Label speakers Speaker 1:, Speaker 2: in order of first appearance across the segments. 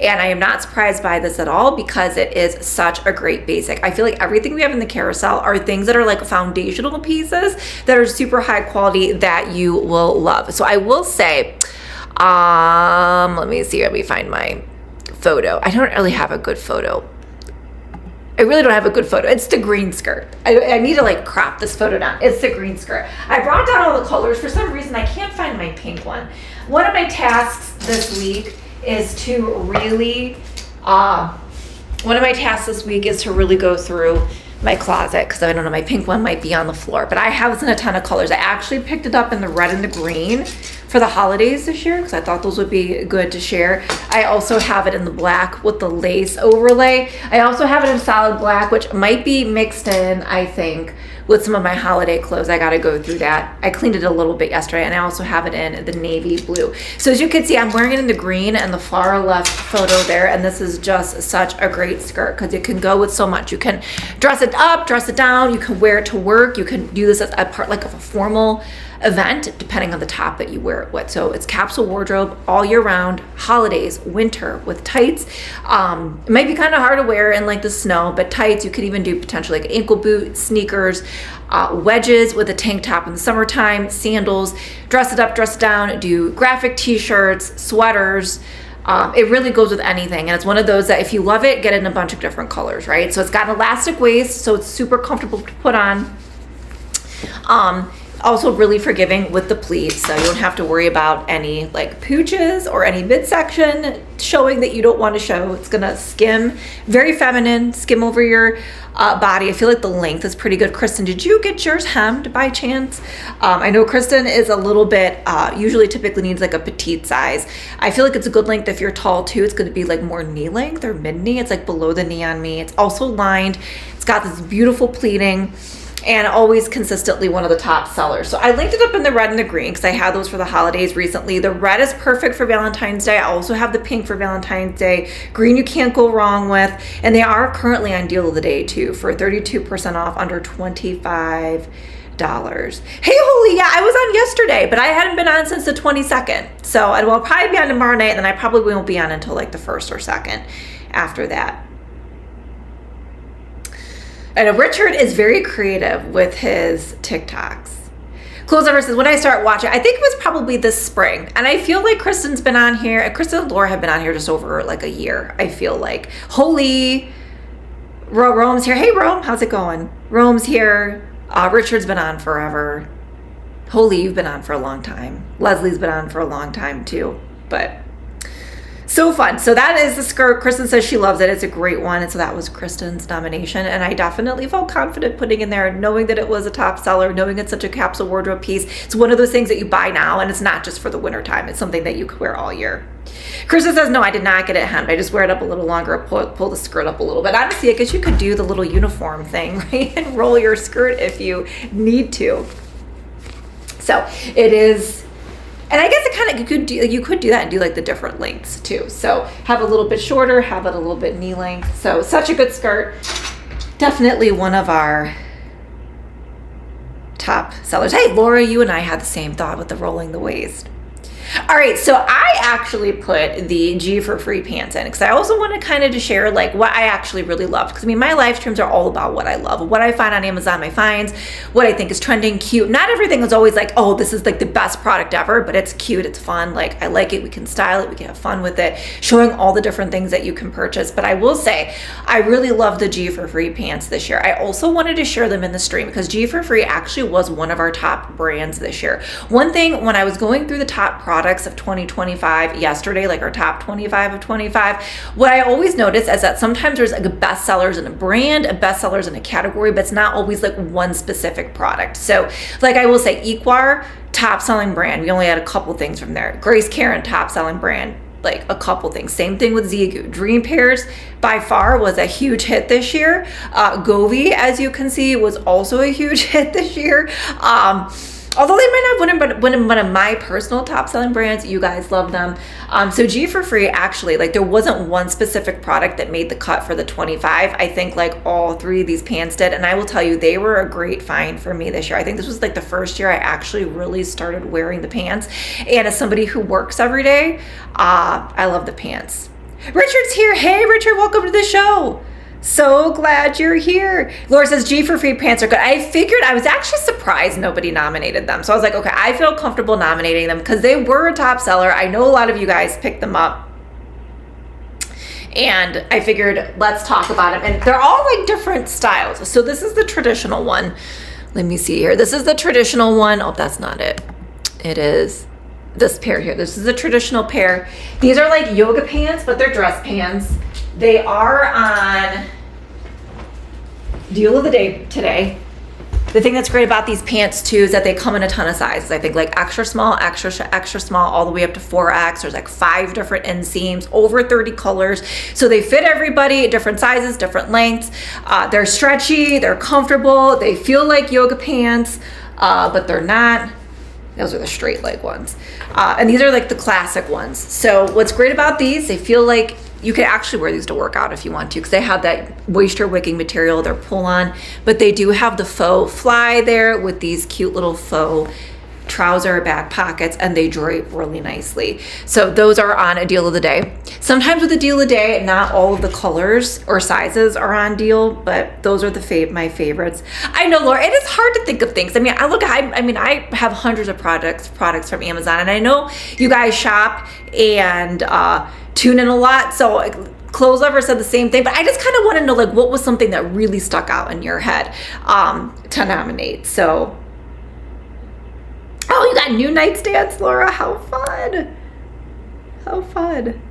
Speaker 1: And I am not surprised by this at all because it is such a great basic. I feel like everything we have in the carousel are things that are like foundational pieces that are super high quality that you will love. So I will say, let me see, let me find my photo. I don't really have a good photo. I really don't have a good photo. It's the green skirt. I need to like crop this photo down. It's the green skirt. I brought down all the colors. For some reason, I can't find my pink one. One of my tasks this week is to really, go through my closet because I don't know, my pink one might be on the floor, but I have in a ton of colors. I actually picked it up in the red and the green for the holidays this year because I thought those would be good to share. I also have it in the black with the lace overlay. I also have it in solid black, which might be mixed in, I think, with some of my holiday clothes. I got to go through that. I cleaned it a little bit yesterday, and I also have it in the navy blue. So as you can see, I'm wearing it in the green and the far left photo there, and this is just such a great skirt because it can go with so much. You can dress it up, dress it down, you can wear it to work, you can do this as a part like of a formal event depending on the top that you wear it with. So it's capsule wardrobe all year round, holidays, winter with tights. It might be kind of hard to wear in like the snow, but tights, you could even do potentially like ankle boot, sneakers, wedges with a tank top in the summertime, sandals, dress it up, dress it down, do graphic t-shirts, sweaters. It really goes with anything, and it's one of those that if you love it, get it in a bunch of different colors, right? So it's got an elastic waist, so it's super comfortable to put on. Also really forgiving with the pleats, so you don't have to worry about any like pooches or any midsection showing that you don't want to show. It's gonna skim, very feminine, skim over your body. I feel like the length is pretty good. Kristen, did you get yours hemmed by chance? I know Kristen is a little bit, usually typically needs like a petite size. I feel like it's a good length if you're tall too. It's gonna be like more knee length or mid knee. It's like below the knee on me. It's also lined. It's got this beautiful pleating, and always consistently one of the top sellers. So I linked it up in the red and the green because I had those for the holidays recently. The red is perfect for Valentine's Day. I also have the pink for Valentine's Day. Green you can't go wrong with. And they are currently on deal of the day too for 32% off, under $25. Hey, Holy, yeah, I was on yesterday, but I hadn't been on since the 22nd. So I'll probably be on tomorrow night, and then I probably won't be on until like the 1st or 2nd after that. And Richard is very creative with his TikToks. Clothes Ever says, when I start watching, I think it was probably this spring. And I feel like Kristen's been on here, and Kristen and Laura have been on here just over like a year, I feel like. Holy, Rome's here. Hey, Rome, how's it going? Rome's here. Richard's been on forever. Holy, you've been on for a long time. Leslie's been on for a long time too. But so fun. So that is the skirt. Kristen says she loves it. It's a great one. And so that was Kristen's nomination. And I definitely felt confident putting in there, knowing that it was a top seller, knowing it's such a capsule wardrobe piece. It's one of those things that you buy now, and it's not just for the winter time. It's something that you could wear all year. Kristen says, no, I did not get it hemmed. I just wear it up a little longer, pull the skirt up a little bit. Honestly, I guess you could do the little uniform thing, right? And roll your skirt if you need to. So it is. And I guess it kind of, you could do that and do like the different lengths too. So have a little bit shorter, have it a little bit knee length. So such a good skirt. Definitely one of our top sellers. Hey, Laura, you and I had the same thought with the rolling the waist. All right, so I actually put the G for free pants in because I also wanted kind of to share like what I actually really loved. Because I mean, my live streams are all about what I love, what I find on Amazon, my finds, what I think is trending, cute. Not everything is always like, oh, this is like the best product ever, but it's cute, it's fun. Like I like it, we can style it, we can have fun with it, showing all the different things that you can purchase. But I will say, I really love the G for free pants this year. I also wanted to share them in the stream because G for free actually was one of our top brands this year. One thing, when I was going through the top products of 2025 yesterday, like our top 25 of 25, what I always notice is that sometimes there's like a bestsellers in a brand, a bestsellers in a category, but it's not always like one specific product. So like I will say, Equar, top selling brand. We only had a couple things from there. Grace Karen, top selling brand. Like a couple things. Same thing with Zigu. Dream Pairs by far was a huge hit this year. Govee, as you can see, was also a huge hit this year. Although they might not win one of my personal top selling brands, you guys love them. So G for free, actually, like there wasn't one specific product that made the cut for the 25. I think like all three of these pants did. And I will tell you, they were a great find for me this year. I think this was like the first year I actually really started wearing the pants. And as somebody who works every day, I love the pants. Richard's here. Hey, Richard, welcome to the show. So glad you're here. Laura says G for free pants are good. I figured, I was actually surprised nobody nominated them. So I was like, okay, I feel comfortable nominating them because they were a top seller. I know a lot of you guys picked them up. And I figured, let's talk about them. And they're all like different styles. So this is the traditional one. Let me see here. This is the traditional one. Oh, that's not it. It is this pair here. This is a traditional pair. These are like yoga pants, but they're dress pants. They are on deal of the day today. The thing that's great about these pants too is that they come in a ton of sizes. I think like extra small, extra small, all the way up to 4X. There's like 5 different inseams, over 30 colors. So they fit everybody, different sizes, different lengths. They're stretchy, they're comfortable, they feel like yoga pants, but they're not. Those are the straight leg ones. And these are like the classic ones. So what's great about these, they feel like you can actually wear these to work out if you want to, because they have that moisture wicking material, they're pull on, but they do have the faux fly there with these cute little faux trouser back pockets, and they drape really nicely. So those are on a deal of the day. Sometimes with a deal of the day, not all of the colors or sizes are on deal, but those are the my favorites. I know, Laura, it is hard to think of things. I mean, I have hundreds of products from Amazon, and I know you guys shop and tune in a lot. So Clothes Lover said the same thing, but I just kind of want to know like what was something that really stuck out in your head to nominate. So oh, you got new nightstands, Laura. How fun. How fun.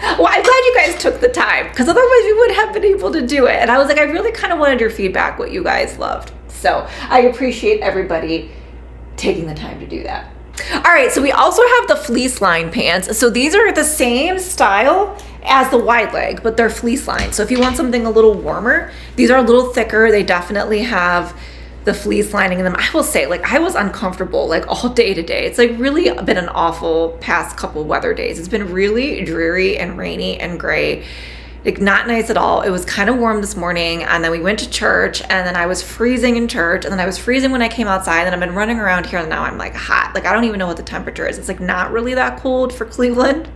Speaker 1: Well, I'm glad you guys took the time, because otherwise we wouldn't have been able to do it. And I was like, I really kind of wanted your feedback, what you guys loved. So I appreciate everybody taking the time to do that. All right, so we also have the fleece line pants. So these are the same style as the wide leg, but they're fleece lined. So if you want something a little warmer, these are a little thicker. They definitely have the fleece lining in them. I will say, like, I was uncomfortable like all day today. It's like really been an awful past couple weather days. It's been really dreary and rainy and gray, like not nice at all. It was kind of warm this morning, and then we went to church, and then I was freezing in church, and then I was freezing when I came outside, and I've been running around here, and now I'm like hot. Like I don't even know what the temperature is. It's like not really that cold for Cleveland,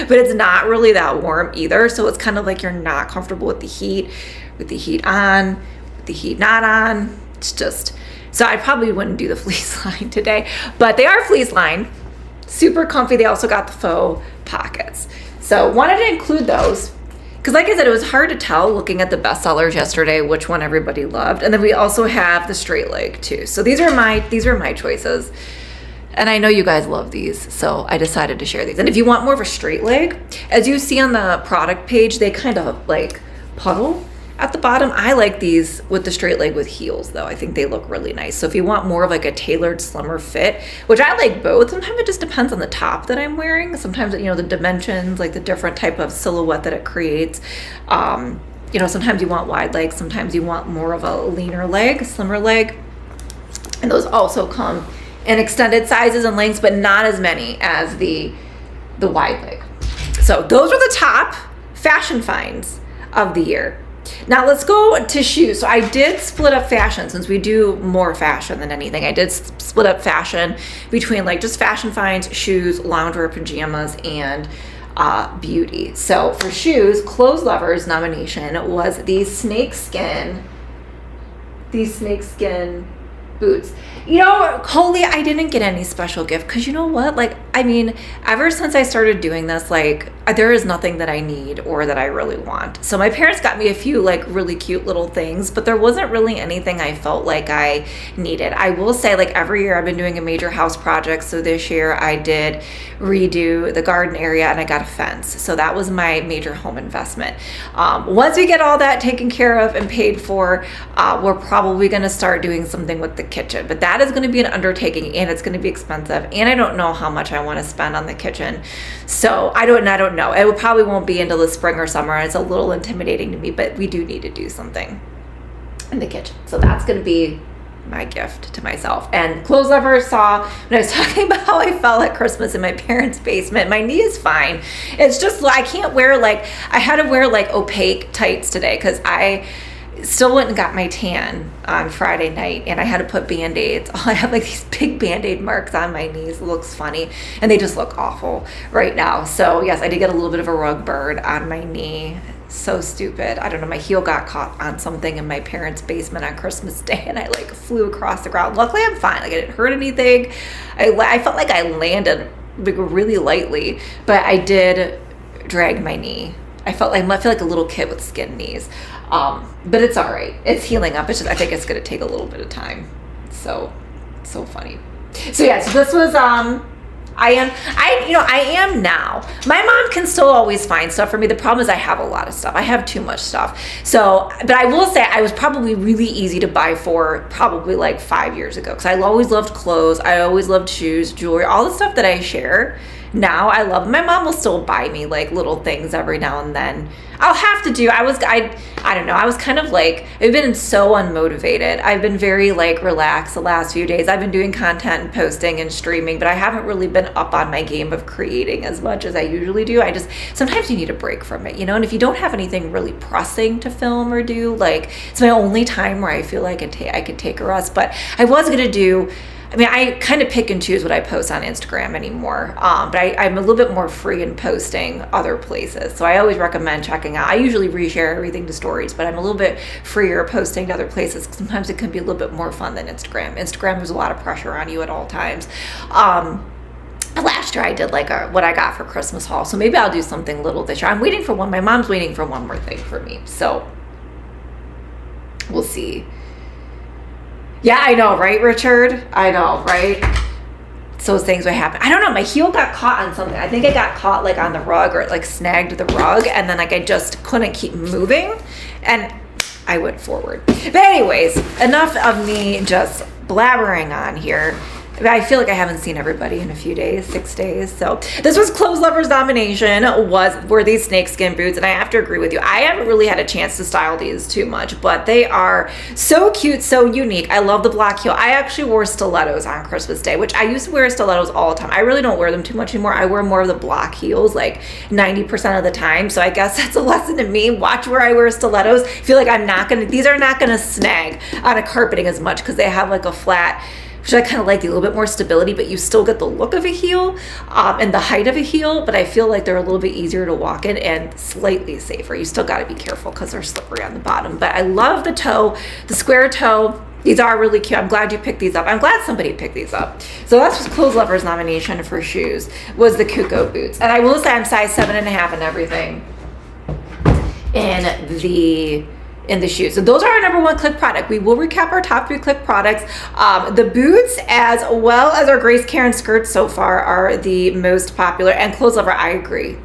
Speaker 1: but it's not really that warm either. So it's kind of like you're not comfortable with the heat on, with the heat not on. It's just, so I probably wouldn't do the fleece line today, but they are fleece lined, super comfy. They also got the faux pockets. So wanted to include those because like I said, it was hard to tell looking at the bestsellers yesterday which one everybody loved. And then we also have the straight leg too. So these are my choices. And I know you guys love these, so I decided to share these. And if you want more of a straight leg, as you see on the product page, they kind of like puddle at the bottom. I like these with the straight leg with heels though. I think they look really nice. So if you want more of like a tailored, slimmer fit, which I like both, sometimes it just depends on the top that I'm wearing. Sometimes, you know, the dimensions, like the different type of silhouette that it creates. You know, sometimes you want wide legs, sometimes you want more of a leaner leg, slimmer leg. And those also come in extended sizes and lengths, but not as many as the wide leg. So those are the top fashion finds of the year. Now let's go to shoes. So I did split up fashion, since we do more fashion than anything. I did split up fashion between like just fashion finds, shoes, loungewear, pajamas, and beauty. So for shoes, Clothes Lover's nomination was these snakeskin boots. You know, Coley, I didn't get any special gift because you know what? Like, I mean, ever since I started doing this, like, there is nothing that I need or that I really want. So my parents got me a few like really cute little things, but there wasn't really anything I felt like I needed. I will say, like, every year I've been doing a major house project. So this year I did redo the garden area and I got a fence. So that was my major home investment. Once we get all that taken care of and paid for, we're probably going to start doing something with the kitchen, but that is going to be an undertaking and it's going to be expensive, and I don't know how much I want to spend on the kitchen. So I don't know. It probably won't be until the spring or summer. It's a little intimidating to me, but we do need to do something in the kitchen. So that's going to be my gift to myself. And Clothes Lover saw when I was talking about how I fell at Christmas in my parents' basement. My knee is fine. It's just I can't wear, like, I had to wear like opaque tights today because still went and got my tan on Friday night, and I had to put Band-Aids. I have like these big Band-Aid marks on my knees. It looks funny, and they just look awful right now. So yes, I did get a little bit of a rug burn on my knee. So stupid. I don't know, my heel got caught on something in my parents' basement on Christmas Day, and I like flew across the ground. Luckily I'm fine, like I didn't hurt anything. I felt like I landed like really lightly, but I did drag my knee. I feel like a little kid with skin knees. But it's all right. It's healing up. It's just, I think it's going to take a little bit of time. So funny. So yeah, so this was, I am now. My mom can still always find stuff for me. The problem is I have a lot of stuff. I have too much stuff. So, but I will say I was probably really easy to buy for probably like 5 years ago, because I always loved clothes. I always loved shoes, jewelry, all the stuff that I share. Now I love, my mom will still buy me like little things every now and then. I'll have to do, I don't know, I was kind of like, I've been so unmotivated. I've been very like relaxed the last few days. I've been doing content and posting and streaming, but I haven't really been up on my game of creating as much as I usually do. Sometimes you need a break from it, and if you don't have anything really pressing to film or do, like it's my only time where I feel like I could take a rest. But I was going to do, I kind of pick and choose what I post on Instagram anymore, but I'm a little bit more free in posting other places. So I always recommend checking out. I usually reshare everything to stories, but I'm a little bit freer posting to other places. Sometimes it can be a little bit more fun than Instagram. Instagram, there's a lot of pressure on you at all times. Last year I did like what I got for Christmas haul, so maybe I'll do something little this year. I'm waiting for one. My mom's waiting for one more thing for me, so we'll see. Yeah, I know, right, Richard? I know, right? So things would happen. I don't know, my heel got caught on something. I think it got caught like on the rug, or it like snagged the rug, and then like I just couldn't keep moving, and I went forward. But anyways, enough of me just blabbering on here. I feel like I haven't seen everybody in a few days, 6 days. So this was Clothes Lover's nomination, were these snakeskin boots. And I have to agree with you. I haven't really had a chance to style these too much, but they are so cute, so unique. I love the black heel. I actually wore stilettos on Christmas Day, which I used to wear stilettos all the time. I really don't wear them too much anymore. I wear more of the black heels like 90% of the time. So I guess that's a lesson to me. Watch where I wear stilettos. I feel like these are not gonna snag on a carpeting as much, because they have like a flat, which I kind of like, a little bit more stability, but you still get the look of a heel and the height of a heel, but I feel like they're a little bit easier to walk in and slightly safer. You still got to be careful because they're slippery on the bottom, but I love the toe, the square toe. These are really cute. I'm glad you picked these up. I'm glad somebody picked these up. So that's what Clothes Lover's nomination for shoes was, the Kuko boots. And I will say I'm size 7.5 and everything in the shoes. So those are our number one click product. We will recap our top 3 click products. The boots, as well as our Grace Karen skirts so far, are the most popular. And Clothes Lover, I agree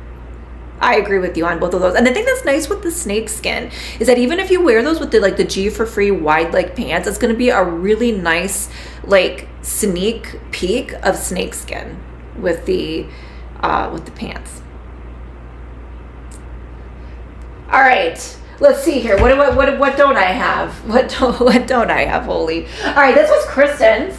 Speaker 1: with you on both of those. And the thing that's nice with the snake skin is that even if you wear those with the G for free wide leg pants, it's going to be a really nice like sneak peek of snake skin with the pants. All right. Let's see here. What don't I have? What don't I have, Holy? All right, this was Kristen's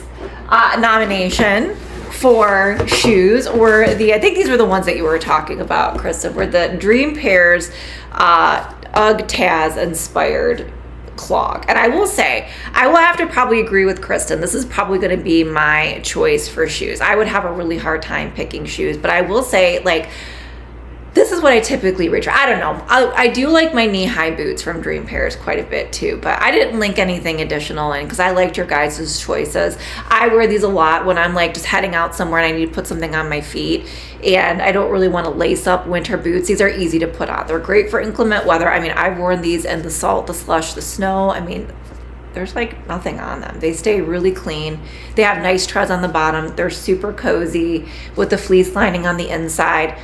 Speaker 1: nomination for shoes. I think these were the ones that you were talking about, Kristen, were the Dream Pairs UGG Taz inspired clog. And I will say, I will have to probably agree with Kristen. This is probably going to be my choice for shoes. I would have a really hard time picking shoes, but I will say, like, this is what I typically reach. I don't know. I do like my knee-high boots from Dream Pairs quite a bit too, but I didn't link anything additional in because I liked your guys' choices. I wear these a lot when I'm like just heading out somewhere and I need to put something on my feet, and I don't really want to lace up winter boots. These are easy to put on. They're great for inclement weather. I've worn these in the salt, the slush, the snow. There's like nothing on them. They stay really clean. They have nice treads on the bottom. They're super cozy with the fleece lining on the inside.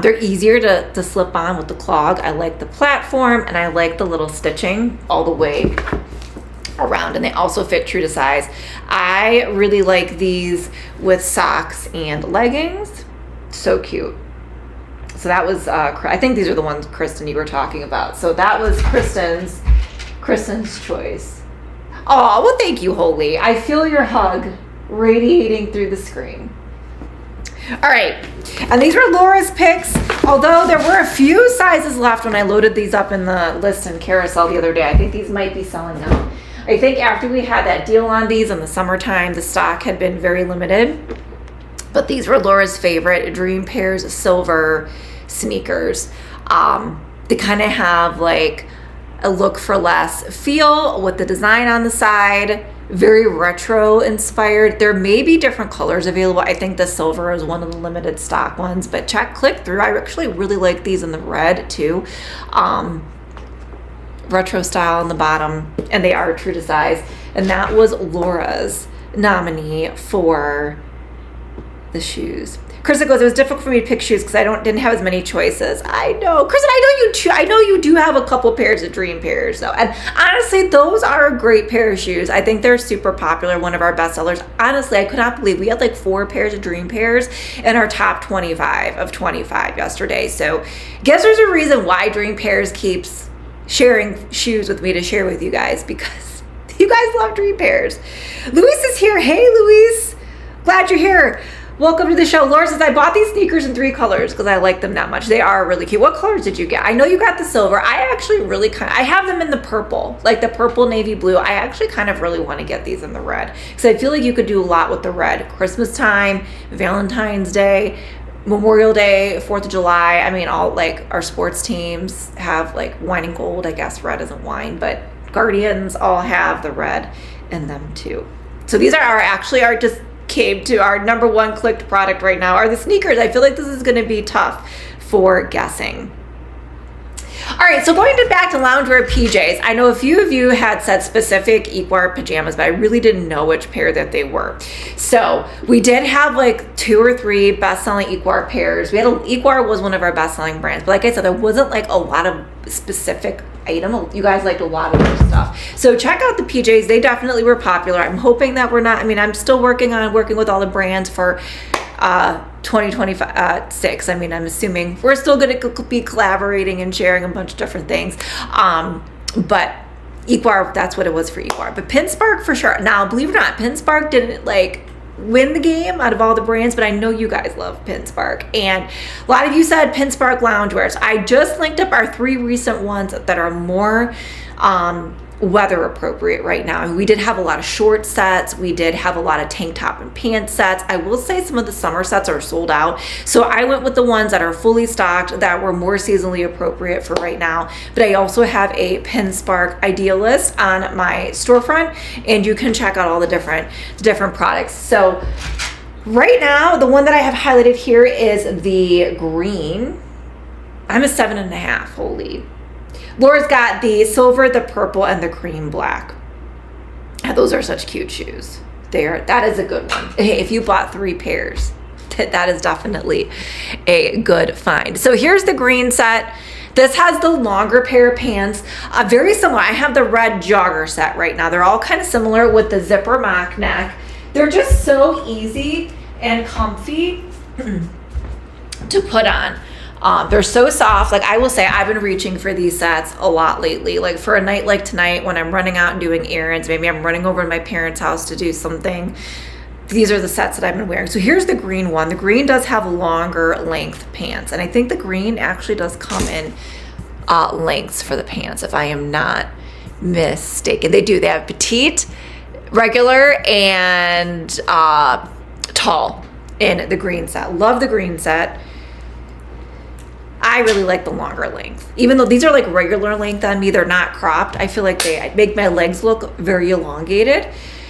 Speaker 1: They're easier to slip on with the clog. I like the platform, and I like the little stitching all the way around, and they also fit true to size. I really like these with socks and leggings. So cute. So that was, I think these are the ones, Kristen, you were talking about. So that was Kristen's choice. Oh, well, thank you, Holy. I feel your hug radiating through the screen. All right, and these were Laura's picks, although there were a few sizes left when I loaded these up in the list and carousel the other day. I think these might be selling out. I think after we had that deal on these in the summertime, the stock had been very limited, but these were Laura's favorite dream pairs of silver sneakers. They kind of have like a look for less feel with the design on the side, very retro inspired. There may be different colors available. I think the silver is one of the limited stock ones, but click through. I actually really like these in the red too. Retro style on the bottom, and they are true to size. And that was Laura's nominee for the shoes. Krista goes, it was difficult for me to pick shoes because I didn't have as many choices. I know, Krista, I know you do have a couple pairs of dream pairs though. And honestly, those are a great pair of shoes. I think they're super popular, one of our best sellers. Honestly, I could not believe we had like 4 pairs of dream pairs in our top 25 of 25 yesterday. So guess there's a reason why dream pairs keeps sharing shoes with me to share with you guys, because you guys love dream pairs. Luis is here. Hey, Luis. Glad you're here. Welcome to the show. Laura says, I bought these sneakers in 3 colors because I like them that much. They are really cute. What colors did you get? I know you got the silver. I actually really I have them in the purple, like the purple navy blue. I actually kind of really want to get these in the red because I feel like you could do a lot with the red. Christmas time, Valentine's Day, Memorial Day, 4th of July. I mean, all like our sports teams have like wine and gold. I guess red isn't wine, but Guardians all have the red in them too. So these are our just came to our number 1 clicked product right now are the sneakers. I feel like this is going to be tough for guessing. All right, so going back to loungewear PJs, I know a few of you had said specific Equar pajamas, but I really didn't know which pair that they were. So we did have like 2 or 3 best-selling Equar pairs. Equar was one of our best-selling brands, but like I said, there wasn't like a lot of specific item. You guys liked a lot of their stuff. So check out the PJs. They definitely were popular. I'm hoping that I'm still working with all the brands for 2026. I mean, I'm assuming we're still going to be collaborating and sharing a bunch of different things. But Equar, that's what it was for Equar. But PinSpark for sure. Now, believe it or not, PinSpark didn't like win the game out of all the brands, but I know you guys love PinSpark. And a lot of you said PinSpark loungewear. So I just linked up our 3 recent ones that are more weather appropriate right now. We did have a lot of short sets. We did have a lot of tank top and pants sets. I will say some of the summer sets are sold out. So I went with the ones that are fully stocked that were more seasonally appropriate for right now. But I also have a PinSpark idea list on my storefront, and you can check out all the different products. So right now, the one that I have highlighted here is the green. I'm a 7.5. Holy. Laura's got the silver, the purple, and the cream black. Those are such cute shoes. That is a good one. Hey, if you bought 3 pairs, that is definitely a good find. So here's the green set. This has the longer pair of pants, very similar. I have the red jogger set right now. They're all kind of similar with the zipper mock neck. They're just so easy and comfy to put on. They're so soft. Like I will say, I've been reaching for these sets a lot lately. Like for a night like tonight when I'm running out and doing errands, maybe I'm running over to my parents' house to do something. These are the sets that I've been wearing. So here's the green one. The green does have longer length pants. And I think the green actually does come in lengths for the pants, if I am not mistaken. They do. They have petite, regular, and tall in the green set. Love the green set. I really like the longer length. Even though these are like regular length on me, they're not cropped. I feel like they make my legs look very elongated.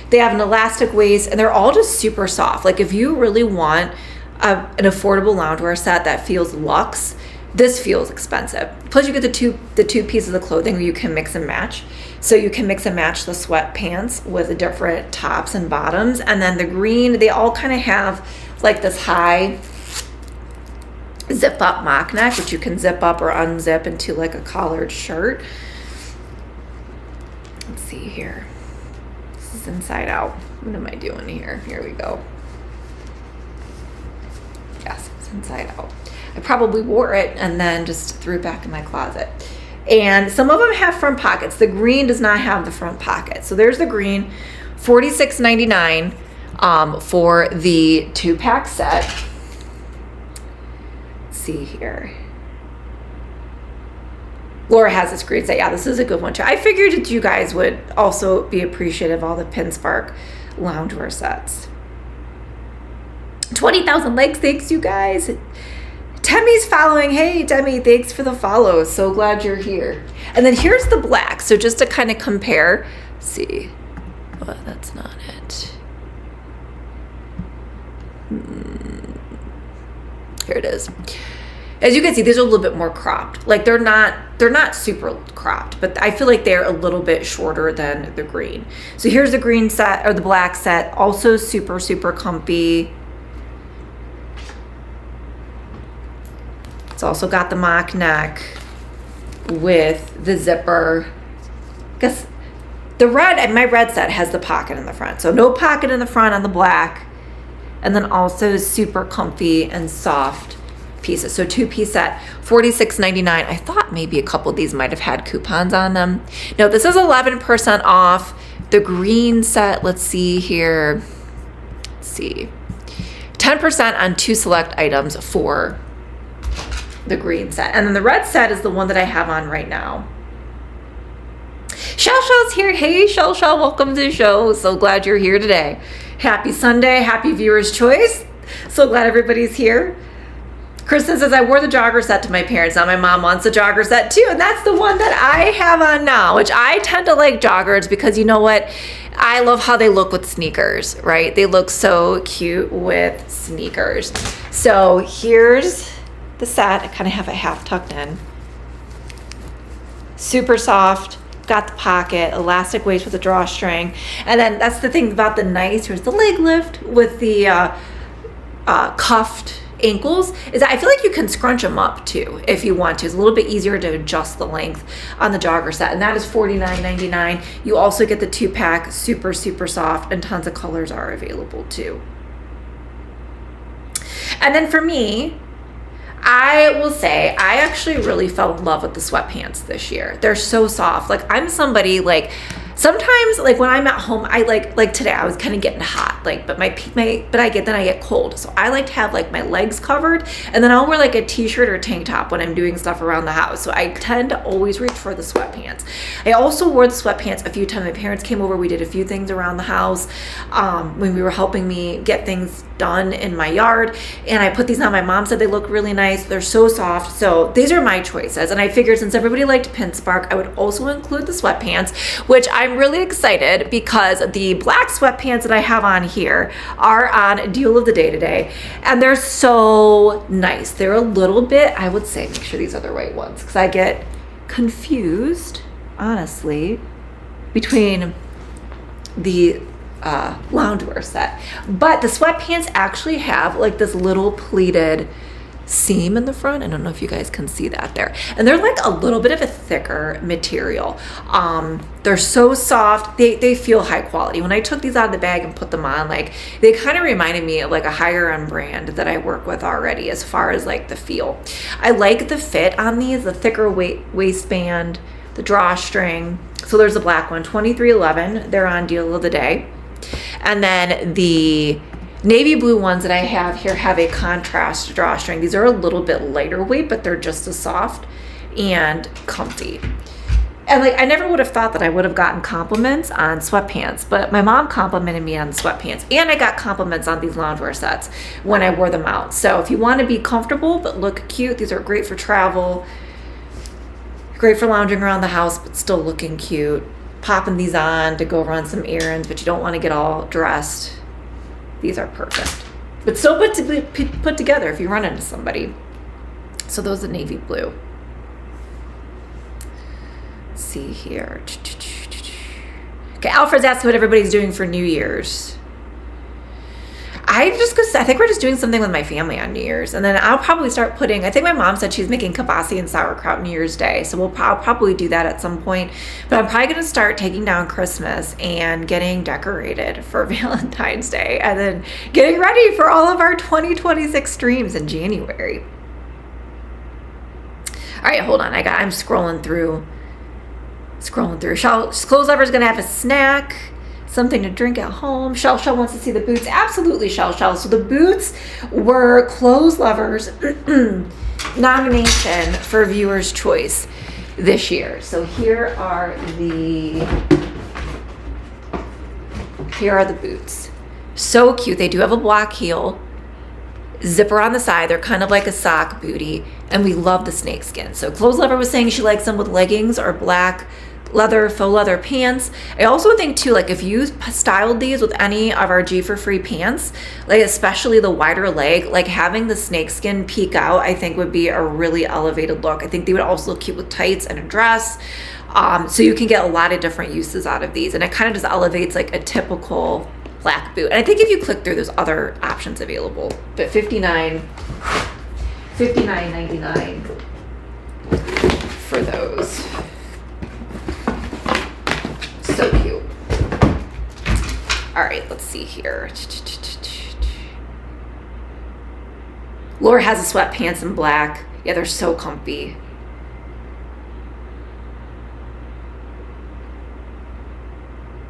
Speaker 1: They have an elastic waist, and they're all just super soft. Like if you really want an affordable loungewear set that feels luxe, this feels expensive. Plus you get the two pieces of clothing where you can mix and match. So you can mix and match the sweatpants with the different tops and bottoms. And then the green, they all kind of have like this high zip up mock neck, which you can zip up or unzip into like a collared shirt. Let's see here. This is inside out. What am I doing here? Here we go. Yes, it's inside out. I probably wore it and then just threw it back in my closet. And some of them have front pockets. The green does not have the front pocket. So there's the green, $46.99 for the 2-pack set. see here. Laura has this green set. Yeah, this is a good one too. I figured that you guys would also be appreciative of all the Pinspark loungewear sets. 20,000 likes. Thanks, you guys. Temmy's following. Hey, Demi, thanks for the follow. So glad you're here. And then here's the black. So just to kind of compare, see. Oh, that's not it. Here it is. As you can see, these are a little bit more cropped. Like they're not super cropped, but I feel like they're a little bit shorter than the green. So here's the green set or the black set, also super, super comfy. It's also got the mock neck with the zipper. I guess the red, my red set has the pocket in the front. So no pocket in the front on the black. And then also super comfy and soft pieces. So 2-piece set, $46.99. I thought maybe a couple of these might have had coupons on them. No, this is 11% off. The green set, let's see here. Let's see. 10% on 2 select items for the green set. And then the red set is the one that I have on right now. Shell Shell's here. Hey, Shell Shell, welcome to the show. So glad you're here today. Happy Sunday. Happy viewer's choice. So glad everybody's here. Kristen says, I wore the jogger set to my parents. Now my mom wants a jogger set too. And that's the one that I have on now, which I tend to like joggers because you know what? I love how they look with sneakers, right? They look so cute with sneakers. So here's the set. I kind of have it half tucked in. Super soft. Got the pocket, elastic waist with a drawstring. And then that's the thing about the nice, here's the leg lift with the cuffed ankles, is that I feel like you can scrunch them up too if you want to. It's a little bit easier to adjust the length on the jogger set. And that is $49.99. You also get the 2-pack, super, super soft, and tons of colors are available too. And then for me, I will say I actually really fell in love with the sweatpants this year. They're so soft. Like I'm somebody like sometimes like when I'm at home, I like today I was kind of getting hot, like but I get cold. So I like to have like my legs covered, and then I'll wear like a t-shirt or tank top when I'm doing stuff around the house. So I tend to always reach for the sweatpants. I also wore the sweatpants a few times. My parents came over. We did a few things around the house when we were helping me get things done in my yard, and I put these on. My mom said they look really nice. They're so soft. So these are my choices, and I figured since everybody liked Pinspark, I would also include the sweatpants, which I'm really excited because the black sweatpants that I have on here are on deal of the day today, and they're so nice. They're a little bit, I would say, make sure these are the right ones because I get confused, honestly, between the loungewear set. But the sweatpants actually have like this little pleated seam in the front. I don't know if you guys can see that there. And they're like a little bit of a thicker material. They're so soft. They feel high quality. When I took these out of the bag and put them on, like they kind of reminded me of like a higher end brand that I work with already as far as like the feel. I like the fit on these, the thicker waistband, the drawstring. So there's the black one, $23.11. They're on deal of the day. And then the navy blue ones that I have here have a contrast drawstring. These are a little bit lighter weight, but they're just as soft and comfy. And like, I never would have thought that I would have gotten compliments on sweatpants, but my mom complimented me on the sweatpants, and I got compliments on these loungewear sets when I wore them out. So if you want to be comfortable but look cute, these are great for travel, great for lounging around the house, but still looking cute. Popping these on to go run some errands, but you don't want to get all dressed. These are perfect, but still put together if you run into somebody. So those are navy blue. Let's see here. Okay, Alfred's asking what everybody's doing for New Year's. I think we're just doing something with my family on New Year's, and then I'll probably start putting, I think my mom said she's making kibasi and sauerkraut New Year's Day, so I'll probably do that at some point, but I'm probably going to start taking down Christmas and getting decorated for Valentine's Day, and then getting ready for all of our 2026 streams in January. All right, hold on, I'm scrolling through. Clothes Lover's going to have a snack. Something to drink at home. Shell wants to see the boots. Absolutely, Shell. So the boots were Clothes Lovers nomination for viewer's choice this year. So here are the boots. So cute. They do have a black heel, zipper on the side. They're kind of like a sock booty, and we love the snakeskin. So Clothes Lover was saying she likes them with leggings or black leather, faux leather pants. I also think too, like if you styled these with any of our G for free pants, like especially the wider leg, like having the snakeskin peek out, I think would be a really elevated look. I think they would also look cute with tights and a dress. So you can get a lot of different uses out of these, and it kind of just elevates like a typical black boot. And I think if you click through, there's other options available, but $59.99 for those. So cute. All right, let's see here. Laura has the sweatpants in black. Yeah, they're so comfy.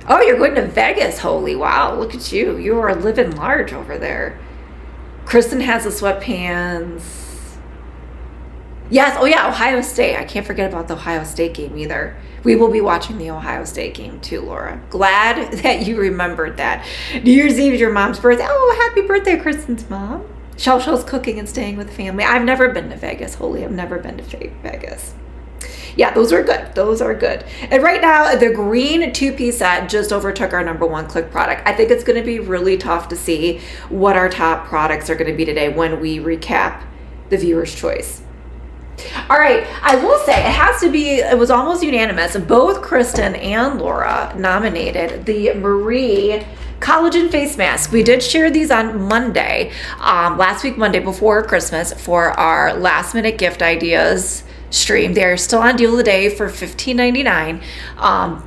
Speaker 1: Oh, you're going to Vegas. Holy wow, look at you. You are living large over there. Kristen has the sweatpants. Yes, oh yeah, Ohio State. I can't forget about the Ohio State game either. We will be watching the Ohio State game too, Laura. Glad that you remembered that. New Year's Eve is your mom's birthday. Oh, happy birthday, Kristen's mom. Shell's cooking and staying with family. I've never been to Vegas, Holy. I've never been to Vegas. Yeah, those are good. Those are good. And right now, the green two-piece set just overtook our #1 click product. I think it's going to be really tough to see what our top products are going to be today when we recap the viewer's choice. All right, I will say it was almost unanimous. Both Kristen and Laura nominated the Marie collagen face mask. We did share these on Monday, last week, Monday before Christmas, for our last minute gift ideas stream. They're still on deal today for $15.99.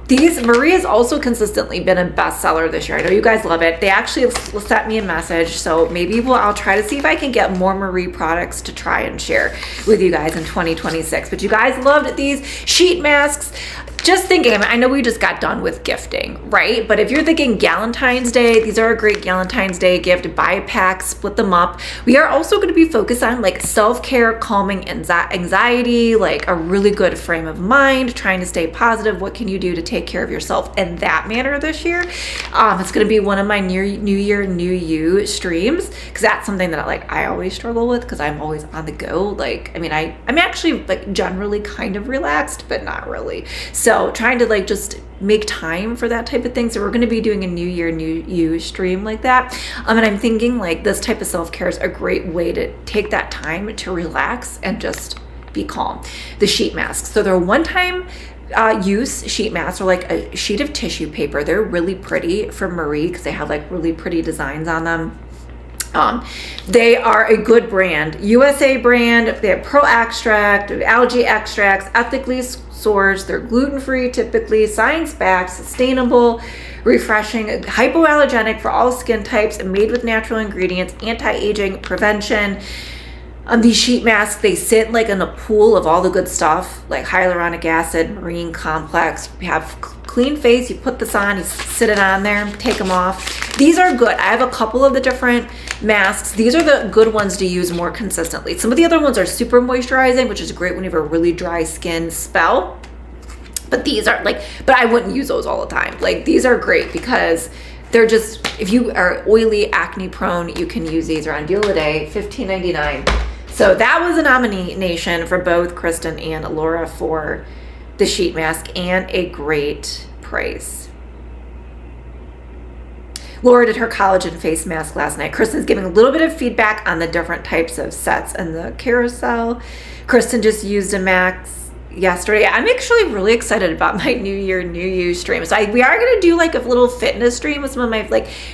Speaker 1: These Marie has also consistently been a bestseller this year. I know you guys love it. They actually sent me a message, so maybe I'll try to see if I can get more Marie products to try and share with you guys in 2026. But you guys loved these sheet masks. Just thinking, I know we just got done with gifting, right? But if you're thinking Galentine's Day, these are a great Galentine's Day gift. Buy a pack, split them up. We are also going to be focused on like self-care, calming anxiety, like a really good frame of mind, trying to stay positive. What can you do to take care of yourself in that manner this year? It's going to be one of my New Year, New You streams, because that's something that I always struggle with, because I'm always on the go. I'm actually like generally kind of relaxed, but not really. So trying to just make time for that type of thing. So we're going to be doing a New Year, New You stream like that. And I'm thinking this type of self-care is a great way to take that time to relax and just be calm. The sheet masks. So they're one-time use sheet masks, or like a sheet of tissue paper. They're really pretty from Marie because they have really pretty designs on them. They are a good brand, USA brand. They have pro extract, algae extracts, ethically sourced. They're gluten-free, typically science-backed, sustainable, refreshing, hypoallergenic for all skin types, and made with natural ingredients, anti-aging, prevention. These sheet masks, they sit in a pool of all the good stuff, like hyaluronic acid, marine complex. You have clean face, you put this on, you sit it on there, take them off. These are good. I have a couple of the different masks. These are the good ones to use more consistently. Some of the other ones are super moisturizing, which is great when you have a really dry skin spell. But these are but I wouldn't use those all the time. These are great because they're just, if you are oily, acne prone, you can use these. Are on deal today, $15.99. So that was a nomination for both Kristen and Laura for the sheet mask, and a great price. Laura did her collagen face mask last night. Kristen's giving a little bit of feedback on the different types of sets in the carousel. Kristen just used a mask yesterday. I'm actually really excited about my New Year, New You stream. So we are going to do a little fitness stream with some of my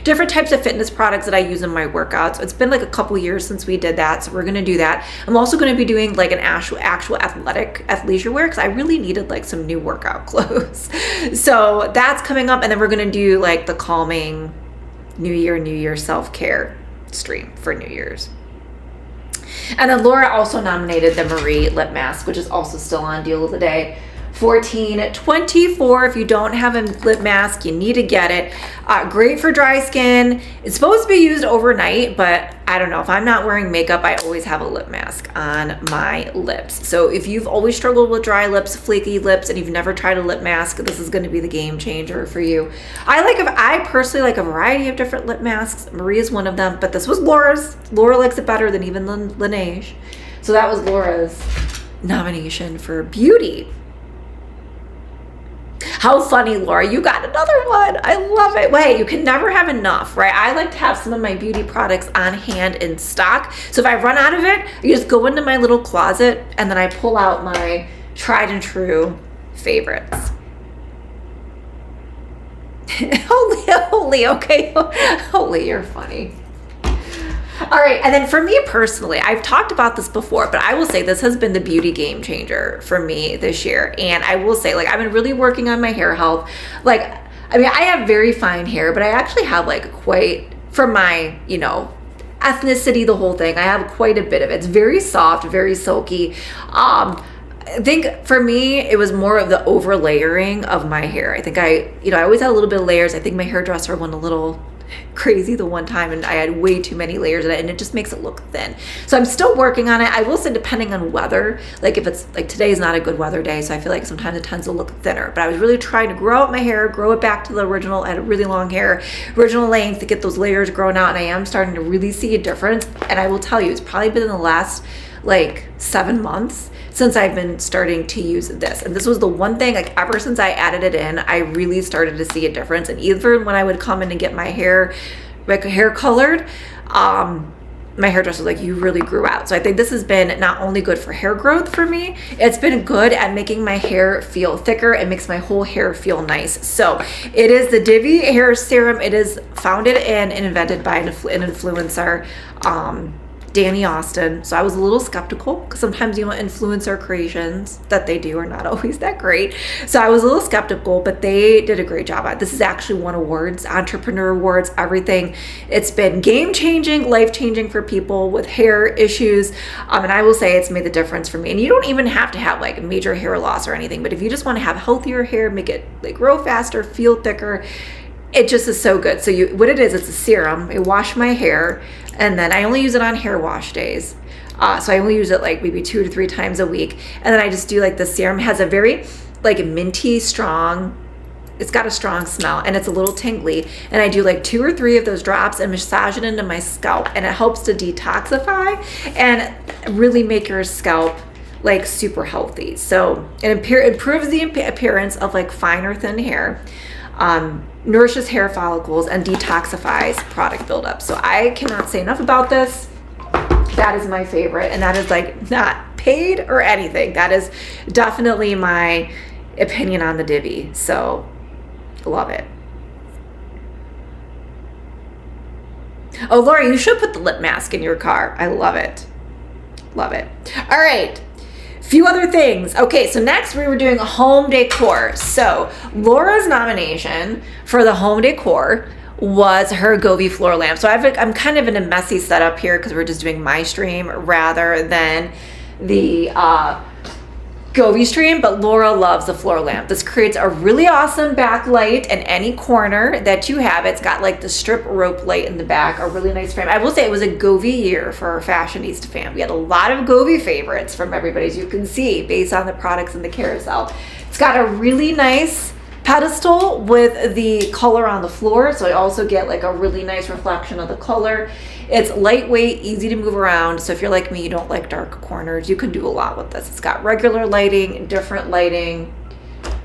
Speaker 1: different types of fitness products that I use in my workouts. It's been a couple years since we did that, so we're going to do that. I'm also going to be doing an actual athleisure wear, because I really needed some new workout clothes. So that's coming up, and then we're going to do the calming New Year self-care stream for New Year's. And then Laura also nominated the Marie lip mask, which is also still on deal today 14, 24 if you don't have a lip mask, you need to get it. Great for dry skin. It's supposed to be used overnight, but I don't know. If I'm not wearing makeup, I always have a lip mask on my lips. So if you've always struggled with dry lips, flaky lips, and you've never tried a lip mask, this is going to be the game changer for you. I personally like a variety of different lip masks. Maria's one of them, but this was Laura's. Laura likes it better than even Laneige. So that was Laura's nomination for beauty. How funny, Laura, you got another one. I love it. Wait, you can never have enough, right? I like to have some of my beauty products on hand in stock. So if I run out of it, I just go into my little closet and then I pull out my tried and true favorites. Holy, okay. Holy, you're funny. All right, and then for me personally, I've talked about this before, but I will say this has been the beauty game changer for me this year. And I will say, like, I've been really working on my hair health. Like, I mean, I have very fine hair, but I actually have like quite, for my, you know, ethnicity, the whole thing, I have quite a bit of it. It's very soft, very silky. I think for me, it was more of the over layering of my hair. I think I always had a little bit of layers. I think my hairdresser went a little crazy the one time and I had way too many layers in it and it just makes it look thin. So I'm still working on it. I will say depending on weather, like if it's like today is not a good weather day, so I feel like sometimes it tends to look thinner, but I was really trying to grow out my hair, grow it back to the original. I had really long hair, original length, to get those layers grown out, and I am starting to really see a difference. And I will tell you, it's probably been in the last like 7 months since I've been starting to use this. And this was the one thing, like ever since I added it in, I really started to see a difference. And even when I would come in and get my hair, like hair colored, my hairdresser was like, you really grew out. So I think this has been not only good for hair growth for me, it's been good at making my hair feel thicker. It makes my whole hair feel nice. So it is the Divi Hair Serum. It is founded and invented by an influencer, Danny Austin. So I was a little skeptical because sometimes, you know, influencer creations that they do are not always that great. So I was a little skeptical, but they did a great job. This is actually won awards, entrepreneur awards, everything. It's been game-changing, life-changing for people with hair issues. And I will say it's made the difference for me. And you don't even have to have like major hair loss or anything, but if you just want to have healthier hair, make it like grow faster, feel thicker, it just is so good. So what it is, it's a serum. I wash my hair and then I only use it on hair wash days. So I only use it like maybe 2 to 3 times a week. And then I just do like the serum. It has a very like minty strong, it's got a strong smell and it's a little tingly. And I do like 2 or 3 of those drops and massage it into my scalp. And it helps to detoxify and really make your scalp like super healthy. So it improves the appearance of like fine or thin hair. Nourishes hair follicles and detoxifies product buildup. So I cannot say enough about this. That is my favorite, and that is like not paid or anything. That is definitely my opinion on the Divi. So love it. Oh, Laura, you should put the lip mask in your car. I love it. Love it. All right. Few other things. Okay, so next we were doing a home decor. So Laura's nomination for the home decor was her Govee floor lamp. So I'm kind of in a messy setup here because we're just doing my stream rather than the Govee stream, but Laura loves the floor lamp. This creates a really awesome backlight in any corner that you have. It's got like the strip rope light in the back, a really nice frame. I will say it was a Govee year for our Fashionista fam. We had a lot of Govee favorites from everybody, as you can see, based on the products in the carousel. It's got a really nice pedestal with the color on the floor, so I also get like a really nice reflection of the color. It's lightweight, easy to move around, so if you're like me, you don't like dark corners, you can do a lot with this. It's got regular lighting, different lighting.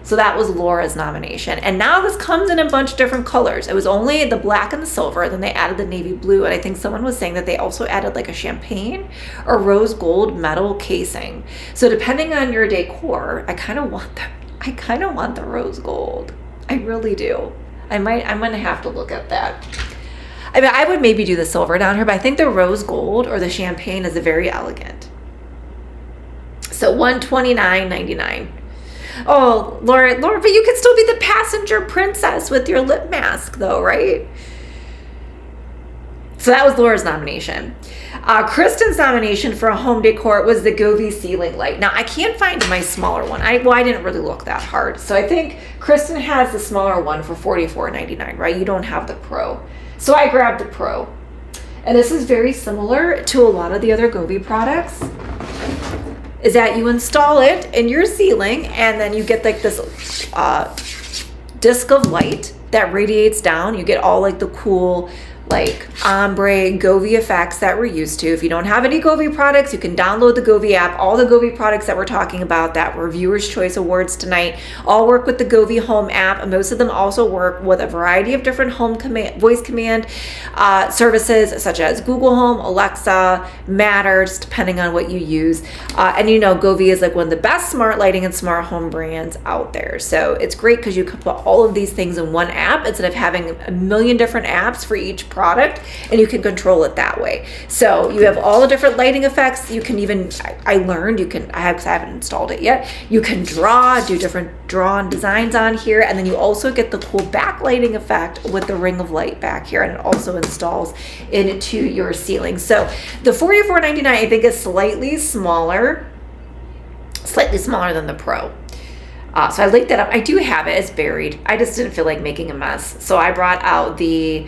Speaker 1: So that was Laura's nomination. And now this comes in a bunch of different colors. It was only the black and the silver, then they added the navy blue, and I think someone was saying that they also added like a champagne or rose gold metal casing. So depending on your decor, I kind of want the rose gold. I really do. I'm gonna have to look at that. I mean, I would maybe do the silver down here, but I think the rose gold or the champagne is very elegant. So $129.99. Oh, Laura, but you could still be the passenger princess with your lip mask though, right? So that was Laura's nomination. Kristen's nomination for a home decor was the Govee ceiling light. Now I can't find my smaller one. I didn't really look that hard. So I think Kristen has the smaller one for $44.99, right? You don't have the Pro. So I grabbed the Pro. And this is very similar to a lot of the other Govee products, is that you install it in your ceiling and then you get like this disc of light that radiates down. You get all like the cool like ombre Govee effects that we're used to. If you don't have any Govee products, you can download the Govee app. All the Govee products that we're talking about that were Viewers Choice Awards tonight all work with the Govee Home app, and most of them also work with a variety of different home voice command services such as Google Home, Alexa, Matter, just depending on what you use. And you know, Govee is like one of the best smart lighting and smart home brands out there. So it's great because you can put all of these things in one app instead of having a million different apps for each product, and you can control it that way. So you have all the different lighting effects. You can even, I learned, you can, I haven't installed it yet, you can do different drawn designs on here, and then you also get the cool backlighting effect with the ring of light back here, and it also installs into your ceiling. So the $44.99 I think is slightly smaller than the Pro. So I linked that up. I do have it. It's buried. I just didn't feel like making a mess. So I brought out the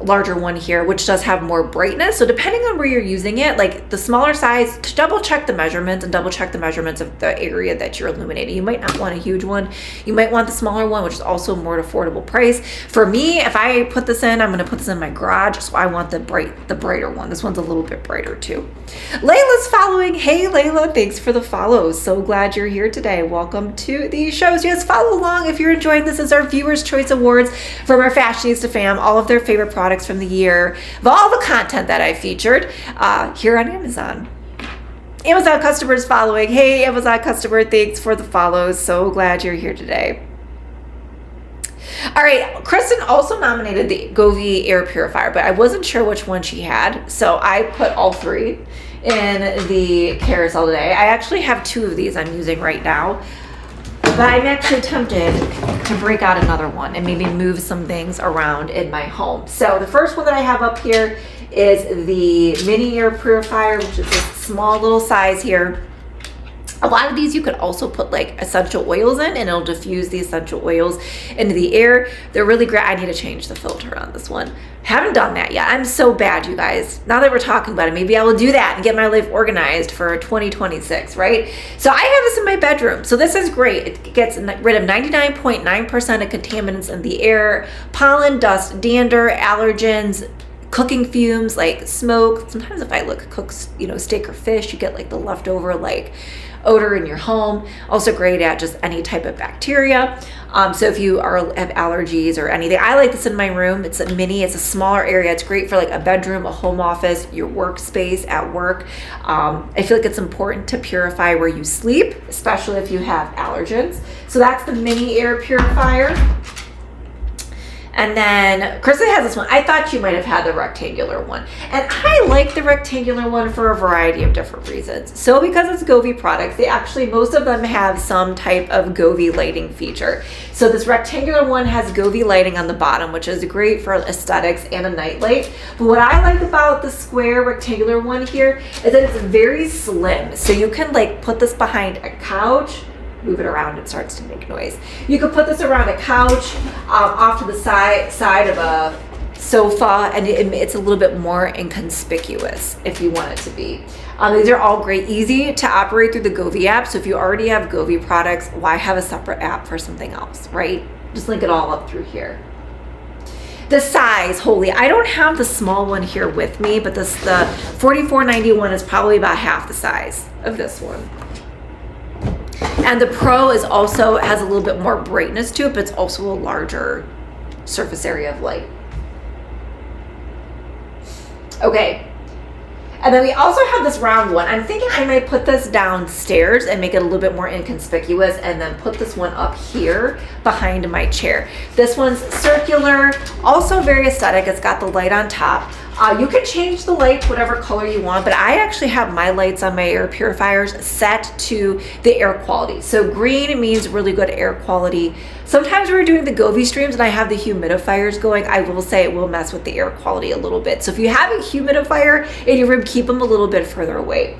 Speaker 1: larger one here, which does have more brightness. So depending on where you're using it, like the smaller size, to double check the measurements and double check the measurements of the area that you're illuminating. You might not want a huge one. You might want the smaller one, which is also more affordable price. For me, if I put this in, I'm going to put this in my garage. So I want the brighter one. This one's a little bit brighter too. Layla's following. Hey Layla, thanks for the follows. So glad you're here today. Welcome to the shows. Yes, follow along if you're enjoying this. As our Viewers Choice Awards from our Fashionista fam, all of their favorite products from the year, of all the content that I featured here on Amazon. Amazon customers following. Hey Amazon customer, thanks for the follows. So glad you're here today. All right, Kristen also nominated the Govee air purifier, but I wasn't sure which one she had, so I put all three in the carousel today. I actually have two of these I'm using right now, but I'm actually tempted to break out another one and maybe move some things around in my home. So the first one that I have up here is the mini air purifier, which is this small little size here. A lot of these you could also put like essential oils in, and it'll diffuse the essential oils into the air. They're really great. I need to change the filter on this one. Haven't done that yet. I'm so bad, you guys. Now that we're talking about it, maybe I will do that and get my life organized for 2026, right? So I have this in my bedroom. So this is great. It gets rid of 99.9% of contaminants in the air, pollen, dust, dander, allergens, cooking fumes like smoke. Sometimes if I cook, steak or fish, you get like the leftover like odor in your home. Also great at just any type of bacteria. So if you have allergies or anything, I like this in my room. It's a mini, it's a smaller area. It's great for like a bedroom, a home office, your workspace at work. I feel like it's important to purify where you sleep, especially if you have allergens. So that's the mini air purifier. And then Kristen has this one. I thought you might have had the rectangular one. And I like the rectangular one for a variety of different reasons. So because it's Govee products, most of them have some type of Govee lighting feature. So this rectangular one has Govee lighting on the bottom, which is great for aesthetics and a night light. But what I like about the square rectangular one here is that it's very slim. So you can like put this behind a couch, move it around, it starts to make noise. You could put this around a couch, off to the side of a sofa, and it's a little bit more inconspicuous if you want it to be. These are all great, easy to operate through the Govee app. So if you already have Govee products, why have a separate app for something else, right? Just link it all up through here. The size, holy, I don't have the small one here with me, but the $44.91 is probably about half the size of this one. And the Pro is also has a little bit more brightness to it, but it's also a larger surface area of light. Okay. And then we also have this round one. I'm thinking I might put this downstairs and make it a little bit more inconspicuous, and then put this one up here behind my chair. This one's circular, also very aesthetic. It's got the light on top. You can change the light whatever color you want, but I actually have my lights on my air purifiers set to the air quality. So green means really good air quality. Sometimes when we're doing the Govee streams and I have the humidifiers going, I will say it will mess with the air quality a little bit. So if you have a humidifier in your room, keep them a little bit further away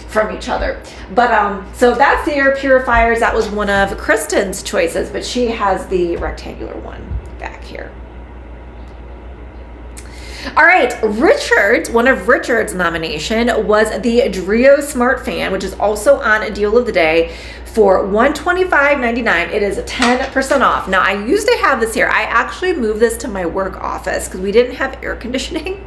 Speaker 1: from each other. But so that's the air purifiers. That was one of Kristen's choices, but she has the rectangular one back here. All right, one of Richard's nomination was the Drio Smart Fan, which is also on a deal of the day for $125.99. It is 10% off. Now, I used to have this here. I actually moved this to my work office because we didn't have air conditioning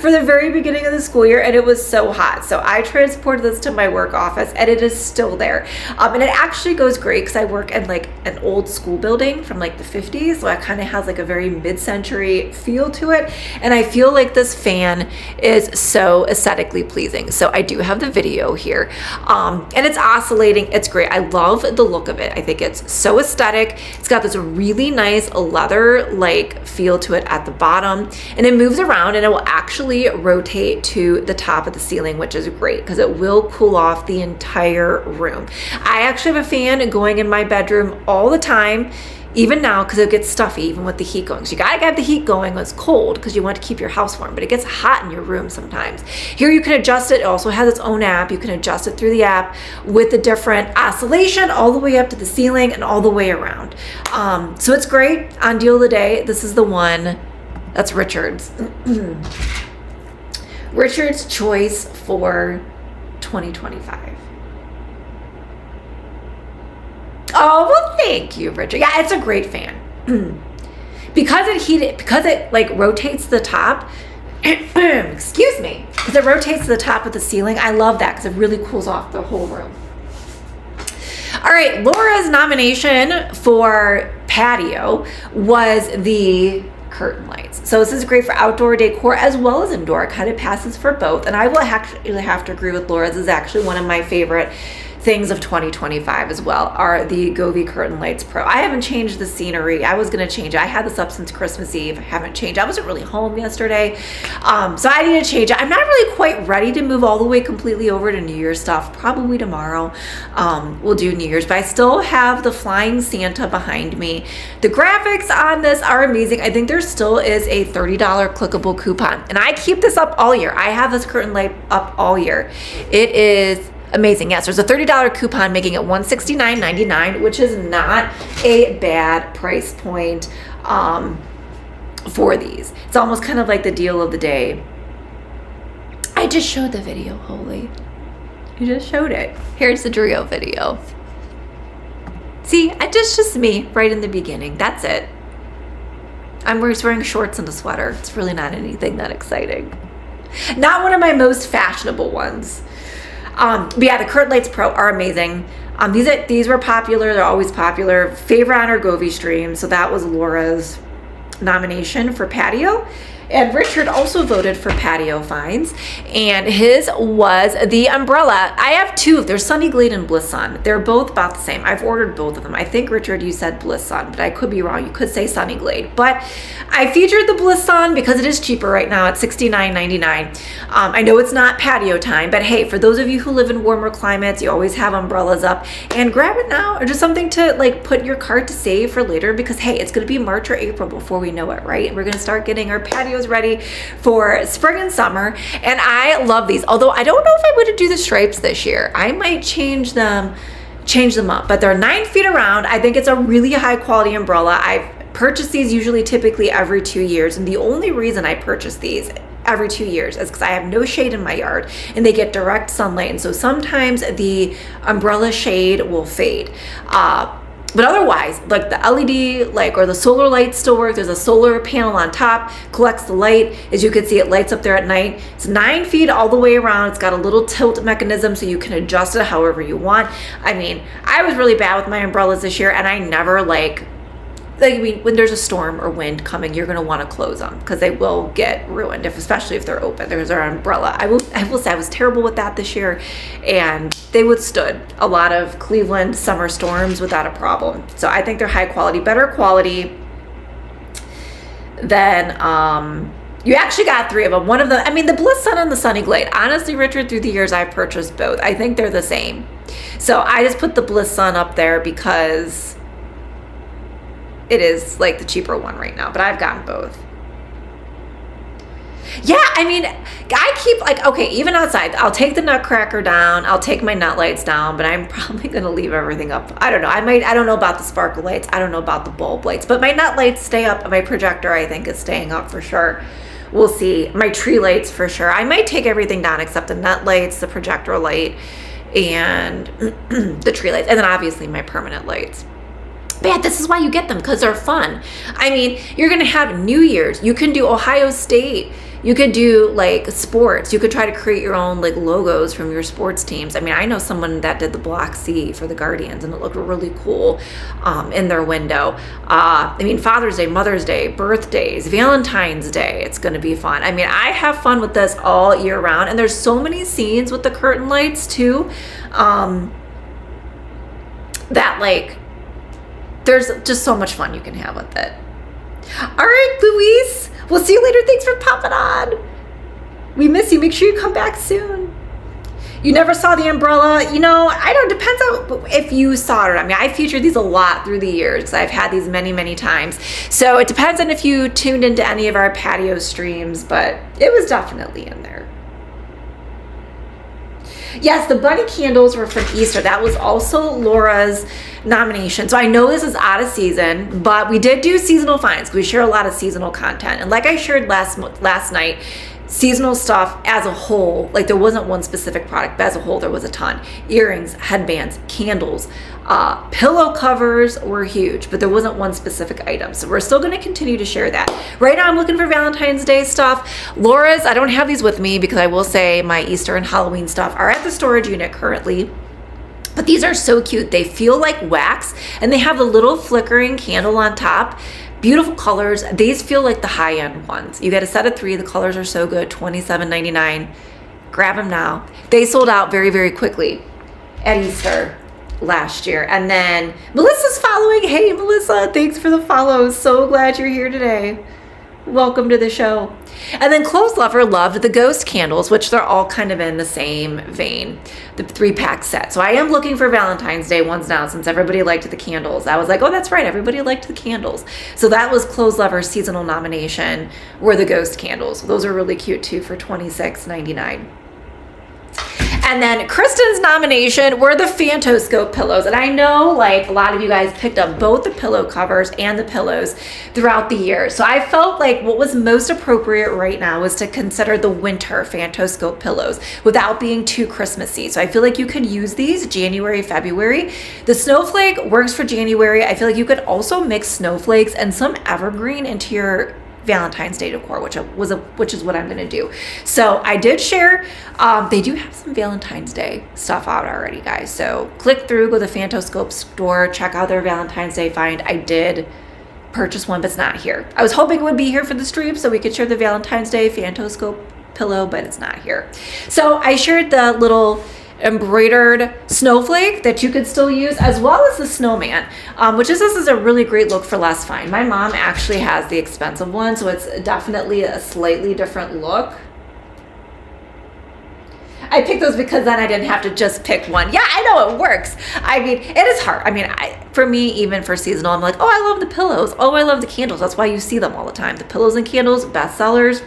Speaker 1: for the very beginning of the school year, and it was so hot. So I transported this to my work office, and it is still there. And it actually goes great because I work in like an old school building from like the 50s, so it kind of has like a very mid-century feel to it, and I feel like this fan is so aesthetically pleasing. So I do have the video here, and it's oscillating. It's great. I love the look of it. I think it's so aesthetic. It's got this really nice leather like feel to it at the bottom, and it moves around, and it will actually rotate to the top of the ceiling, which is great because it will cool off the entire room. I actually have a fan going in my bedroom all the time, even now, because it gets stuffy even with the heat going. So you gotta get the heat going when it's cold because you want to keep your house warm, but it gets hot in your room sometimes. Here you can adjust it. It also has its own app. You can adjust it through the app with the different oscillation all the way up to the ceiling and all the way around. So it's great on deal of the day. This is the one that's Richard's. Richard's choice for 2025. Oh, well, thank you, Richard. Yeah, it's a great fan. because it like rotates the top, excuse me, because it rotates to the top of the ceiling. I love that because it really cools off the whole room. All right, Laura's nomination for patio was the curtain lights. So this is great for outdoor decor as well as indoor. It kind of passes for both. And I will actually have to agree with Laura. This is actually one of my favorite things of 2025 as well, are the Govee Curtain Lights Pro. I haven't changed the scenery. I was going to change it. I had this up since Christmas Eve. I haven't changed. I wasn't really home yesterday. So I need to change it. I'm not really quite ready to move all the way completely over to New Year's stuff. Probably tomorrow we'll do New Year's, but I still have the Flying Santa behind me. The graphics on this are amazing. I think there still is a $30 clickable coupon, and I keep this up all year. I have this curtain light up all year. It is amazing. Yes, there's a $30 coupon making it $169.99, which is not a bad price point for these. It's almost kind of like the deal of the day. I just showed the video, Holy. You just showed it. Here's the Drio video. See, it's just me right in the beginning. That's it. I'm just wearing shorts and a sweater. It's really not anything that exciting. Not one of my most fashionable ones. But yeah, the Curtain Lights Pro are amazing. These were popular. They're always popular. Favorite on our Govee stream. So that was Laura's nomination for patio. And Richard also voted for patio finds, and his was the umbrella. I have two. There's Sunny Glade and Bliss Sun. They're both about the same. I've ordered both of them. I think, Richard, you said Bliss Sun, but I could be wrong. You could say Sunny Glade. But I featured the Bliss Sun because it is cheaper right now at $69.99. I know it's not patio time, but hey, for those of you who live in warmer climates, you always have umbrellas up, and grab it now, or just something to like put in your cart to save for later, because hey, it's going to be March or April before we know it, right? We're going to start getting our patios ready for spring and summer, and I love these. Although I don't know if I'm going to do the stripes this year. I might change them up, but they're 9 feet around. I think it's a really high quality umbrella. I've purchased these typically every 2 years, and the only reason I purchase these every 2 years is because I have no shade in my yard and they get direct sunlight, and so sometimes the umbrella shade will fade. But otherwise, like the LED, or the solar lights still work. There's a solar panel on top, collects the light. As you can see, it lights up there at night. It's 9 feet all the way around. It's got a little tilt mechanism so you can adjust it however you want. I mean, I was really bad with my umbrellas this year, and I never when there's a storm or wind coming, you're going to want to close them because they will get ruined, especially if they're open. There's our umbrella. I will say I was terrible with that this year, and they withstood a lot of Cleveland summer storms without a problem. So I think they're high quality, better quality than you actually got 3 of them. One of them, the Bliss Sun and the Sunny Glade. Honestly, Richard, through the years I've purchased both. I think they're the same. So I just put the Bliss Sun up there because it is like the cheaper one right now, but I've gotten both. Yeah, I mean, I keep like, okay, even outside, I'll take the nutcracker down, I'll take my nut lights down, but I'm probably gonna leave everything up. I don't know. I don't know about the sparkle lights, I don't know about the bulb lights, but my nut lights stay up, and my projector I think is staying up for sure. We'll see. My tree lights for sure. I might take everything down except the nut lights, the projector light, and the tree lights, and then obviously my permanent lights. But yeah, this is why you get them, because they're fun. I mean, you're gonna have New Year's. You can do Ohio State. You could do like sports. You could try to create your own like logos from your sports teams. I mean, I know someone that did the Block C for the Guardians, and it looked really cool in their window. I mean, Father's Day, Mother's Day, birthdays, Valentine's Day. It's gonna be fun. I mean, I have fun with this all year round, and there's so many scenes with the curtain lights too, that like, there's just so much fun you can have with it. All right, Louise, we'll see you later. Thanks for popping on. We miss you. Make sure you come back soon. You never saw the umbrella. You know, I don't, depends on if you saw it. I mean, I featured these a lot through the years because I've had these many, many times. So it depends on if you tuned into any of our patio streams, but it was definitely in there. Yes, the bunny candles were from Easter. That was also Laura's nomination. So I know this is out of season, but we did do seasonal finds. We share a lot of seasonal content. And like I shared last night, seasonal stuff as a whole, like there wasn't one specific product, but as a whole there was a ton. Earrings, headbands, candles, pillow covers were huge, but there wasn't one specific item. So we're still going to continue to share that. Right now I'm looking for Valentine's Day stuff. Laura's, I don't have these with me because I will say my Easter and Halloween stuff are at the storage unit currently. But these are so cute. They feel like wax, and they have a little flickering candle on top. Beautiful colors. These feel like the high-end ones. You get a set of 3. The colors are so good. $27.99. Grab them now. They sold out very, very quickly at Easter last year. And then Melissa's following. Hey, Melissa, thanks for the follow. So glad you're here today. Welcome to the show. And then Clothes Lover loved the ghost candles, which they're all kind of in the same vein, the 3-pack set. So I am looking for Valentine's Day ones now, since everybody liked the candles. I was like, oh, that's right, everybody liked the candles. So that was Clothes Lover's seasonal nomination, were the ghost candles. Those are really cute too for $26.99. And then Kristen's nomination were the Phantoscope pillows. And I know like a lot of you guys picked up both the pillow covers and the pillows throughout the year. So I felt like what was most appropriate right now was to consider the winter Phantoscope pillows without being too Christmassy. So I feel like you could use these January, February. The snowflake works for January. I feel like you could also mix snowflakes and some evergreen into your Valentine's Day decor, which is what I'm going to do. So I did share, they do have some Valentine's Day stuff out already, guys. So click through, go to the Phantoscope store, check out their Valentine's Day find. I did purchase one, but it's not here. I was hoping it would be here for the stream so we could share the Valentine's Day Phantoscope pillow, but it's not here. So I shared the little embroidered snowflake that you could still use, as well as the snowman, which this is a really great look for less fine. My mom actually has the expensive one, so it's definitely a slightly different look. I picked those because then I didn't have to just pick one. Yeah, I know it works. I mean, it is hard. I mean, for me, even for seasonal, I'm like, oh, I love the pillows. Oh, I love the candles. That's why you see them all the time. The pillows and candles, bestsellers.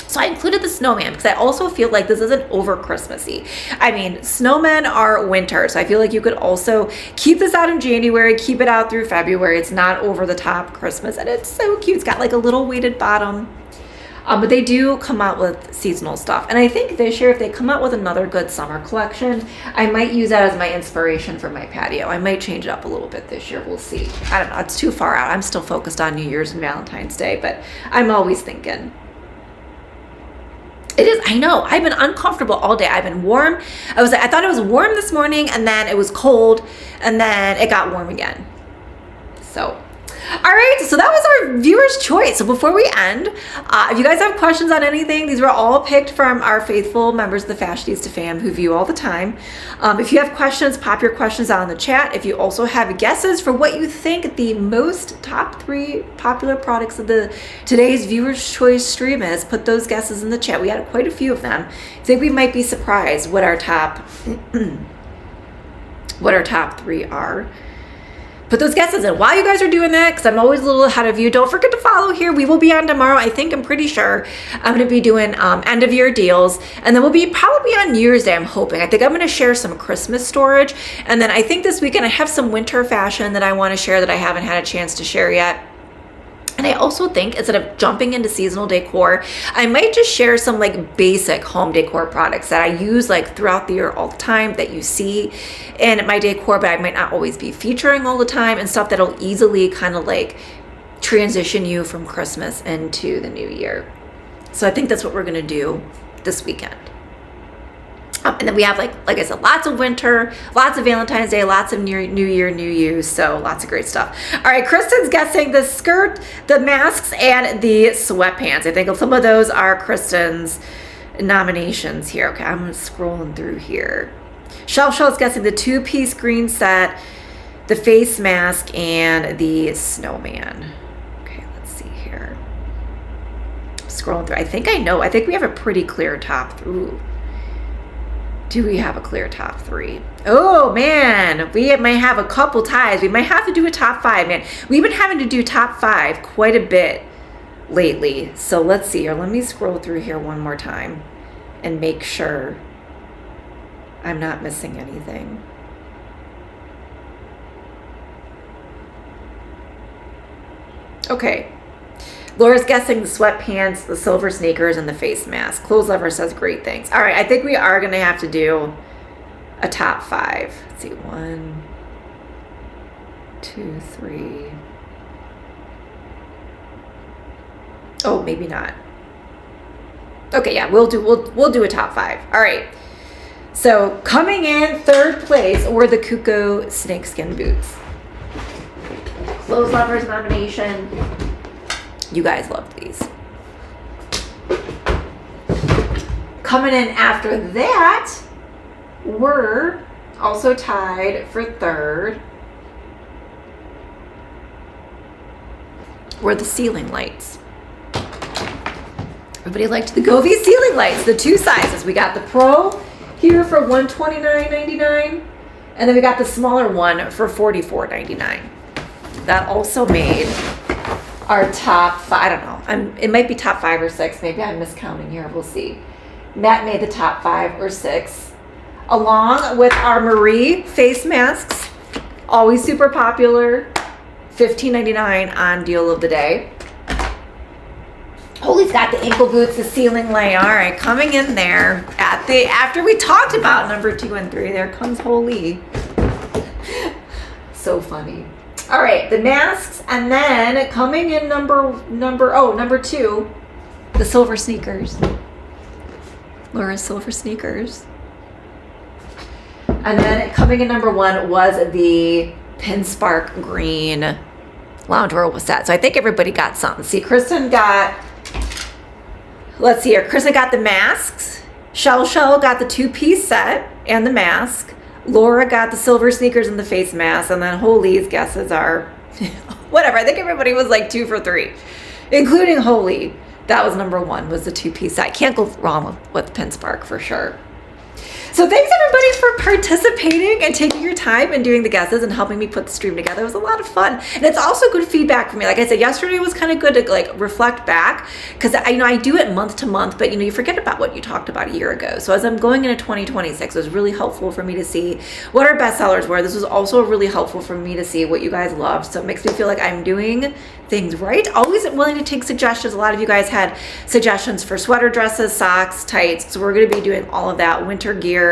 Speaker 1: So I included the snowman because I also feel like this isn't over Christmassy. I mean, snowmen are winter, so I feel like you could also keep this out in January, keep it out through February. It's not over the top Christmas, and it's so cute. It's got like a little weighted bottom. But they do come out with seasonal stuff. And I think this year, if they come out with another good summer collection, I might use that as my inspiration for my patio. I might change it up a little bit this year. We'll see. I don't know. It's too far out. I'm still focused on New Year's and Valentine's Day, but I'm always thinking. It is, I know, I've been uncomfortable all day. I've been warm. I thought it was warm this morning, and then it was cold, and then it got warm again. So, all right, so that was our viewer's choice. So before we end, if you guys have questions on anything, these were all picked from our faithful members of the Fashionista fam who view all the time. If you have questions, pop your questions out in the chat. If you also have guesses for what you think the most top 3 popular products of today's viewer's choice stream is, put those guesses in the chat. We had quite a few of them. I think we might be surprised what our top 3 are. put those guesses in. While you guys are doing that, because I'm always a little ahead of you, don't forget to follow here. We will be on tomorrow. I'm pretty sure I'm going to be doing end of year deals, and then we'll be probably on New Year's Day, I'm hoping. I think I'm going to share some Christmas storage, and then I think this weekend I have some winter fashion that I want to share that I haven't had a chance to share yet. And I also think instead of jumping into seasonal decor, I might just share some like basic home decor products that I use like throughout the year all the time that you see in my decor, but I might not always be featuring all the time, and stuff that'll easily kind of like transition you from Christmas into the new year. So I think that's what we're going to do this weekend. And then we have, like I said, lots of winter, lots of Valentine's Day, lots of New Year, New You. So lots of great stuff. All right, Kristen's guessing the skirt, the masks, and the sweatpants. I think some of those are Kristen's nominations here. Okay, I'm scrolling through here. Shell's guessing the two-piece green set, the face mask, and the snowman. Okay, let's see here. Scrolling through. I think I know. I think we have a pretty clear top through. Do we have a clear top three? Oh man, we might have a couple ties. We might have to do a top five, man. We've been having to do top five quite a bit lately. So let's see here. Let me scroll through here one more time and make sure I'm not missing anything. Okay. Laura's guessing the sweatpants, the silver sneakers, and the face mask. Clothes Lover says great things. All right, I think we are going to have to do a top five. Let's see, 1, 2, 3. Oh, maybe not. Okay, yeah, we'll do a top five. All right. So coming in third place were the Kuko snakeskin boots. Clothes Lovers nomination. You guys loved these. Coming in after that were also tied for third were the ceiling lights. Everybody liked the Govee ceiling lights, the two sizes. We got the Pro here for $129.99, and then we got the smaller one for $44.99. That also made our top five. I don't know. It might be top 5 or 6. Maybe I'm miscounting here. We'll see. Matt made the top 5 or 6, along with our Marie face masks, always super popular, $15.99 on deal of the day. Holy's got the ankle boots, the ceiling light. All right, coming in there after we talked about number 2 and 3. There comes Holy. So funny. All right, the masks, and then coming in number 2, the silver sneakers. Laura's silver sneakers. And then coming in number 1 was the Pin Spark green loungewear set. So I think everybody got something. See, Kristen got, let's see here. Kristen got the masks. Shell got the 2-piece set and the mask. Laura got the silver sneakers and the face mask, and then Holy's guesses are whatever. I think everybody was like 2 for 3, including Holy. That was number 1, was the 2-piece set. Can't go wrong with Pin Spark for sure. So thanks everybody for participating and taking your time and doing the guesses and helping me put the stream together. It was a lot of fun. And it's also good feedback for me. Like I said, yesterday was kind of good to like reflect back, because I do it month to month, but you forget about what you talked about a year ago. So as I'm going into 2026, it was really helpful for me to see what our bestsellers were. This was also really helpful for me to see what you guys loved. So it makes me feel like I'm doing things right. Always willing to take suggestions. A lot of you guys had suggestions for sweater dresses, socks, tights. So we're going to be doing all of that, winter gear,